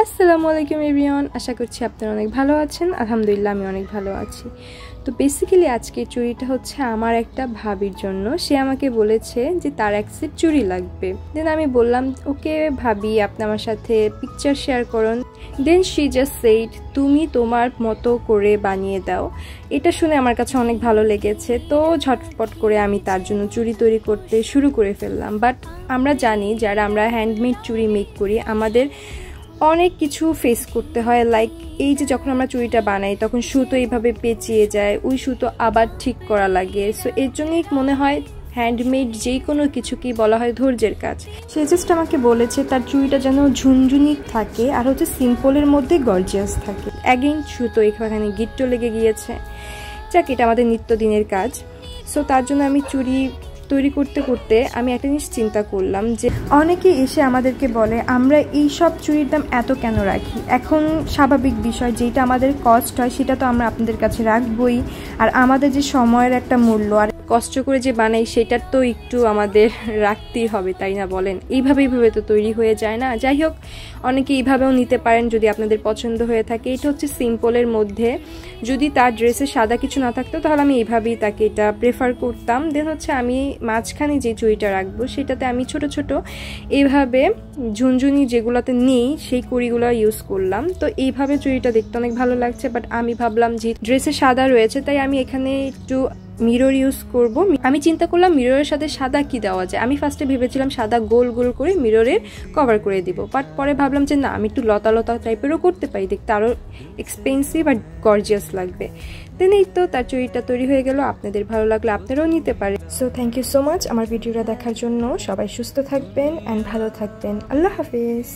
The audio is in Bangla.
আসসালামু আলাইকুম এভরিওয়ান, আশা করছি আপনারা অনেক ভালো আছেন। আলহামদুলিল্লাহ আমি অনেক ভালো আছি। তো বেসিক্যালি আজকে চুড়িটা হচ্ছে আমার একটা ভাবির জন্য। সে আমাকে বলেছে যে তার এক সেট চুড়ি লাগবে। দেন আমি বললাম ওকে ভাবি, আপনি আমার সাথে পিকচার শেয়ার করুন। দেন শি জাস্ট সেইড তুমি তোমার মতো করে বানিয়ে দাও। এটা শুনে আমার কাছে অনেক ভালো লেগেছে। তো ঝটপট করে আমি তার জন্য চুড়ি তৈরি করতে শুরু করে ফেললাম। বাট আমরা জানি যারা আমরা হ্যান্ডমেড চুড়ি মেক করি আমাদের অনেক কিছু ফেস করতে হয়। লাইক এই যে যখন আমরা চুড়িটা বানাই তখন সুতো এইভাবে পেঁচিয়ে যায়, ওই সুতো আবার ঠিক করা লাগে। সো এর জন্যই মনে হয় হ্যান্ডমেড যে কোনো কিছুকেই বলা হয় ধৈর্যের কাজ। সে জাস্ট আমাকে বলেছে তার চুড়িটা যেন ঝুনঝুনি থাকে আর হচ্ছে সিম্পলের মধ্যে গর্জিয়াস থাকে। অ্যাগেইন সুতো এখানে গিট্টো লেগে গিয়েছে। যাক, এটা আমাদের নিত্যদিনের কাজ। সো তার জন্য আমি চুড়ি তৈরি করতে করতে আমি একটা জিনিস চিন্তা করলাম যে অনেকে এসে আমাদেরকে বলে আমরা এই সব চুড়ির দাম এত কেন রাখি। এখন স্বাভাবিক বিষয়, যেটা আমাদের কস্ট হয় সেটা তো আমরা আপনাদের কাছে রাখবই, আর আমাদের যে সময়ের একটা মূল্য আর কষ্ট করে যে বানাই সেটার তো একটু আমাদের রাখতেই হবে, তাই না বলেন? এইভাবে তো তৈরি হয়ে যায় না। যাই হোক, অনেকে এইভাবেও নিতে পারেন যদি আপনাদের পছন্দ হয়ে থাকে। এটা হচ্ছে সিম্পলের মধ্যে। যদি তার ড্রেসে সাদা কিছু না থাকতো তাহলে আমি এইভাবেই তাকে এটা প্রেফার করতাম। দেন হচ্ছে আমি মাঝখানে যে চুড়িটা রাখবো সেটাতে আমি ছোট ছোট এইভাবে ঝুনঝুনি যেগুলোতে নেই সেই কুড়িগুলো ইউজ করলাম। তো এইভাবে চুড়িটা দেখতে অনেক ভালো লাগছে। বাট আমি ভাবলাম যে ড্রেসে সাদা রয়েছে তাই আমি এখানে একটু মিরর ইউজ করব। আমি চিন্তা করলাম মিররের সাথে সাদা কি দেওয়া যায়। আমি ফার্স্টে ভেবেছিলাম সাদা গোল গোল করে মিররের কভার করে দিব, বাট পরে ভাবলাম যে না, আমি একটু লতা লতা টাইপেরও করতে পারি, দেখতে আরও এক্সপেন্সিভ আর গর্জিয়াস লাগবে। দেন এই তো তার চুড়িটা তৈরি হয়ে গেল। আপনাদের ভালো লাগলে আপনারাও নিতে পারেন। So thank you so much আমার ভিডিওটা দেখার জন্য। সবাই সুস্থ থাকবেন অ্যান্ড ভালো থাকবেন। আল্লাহ হাফিজ।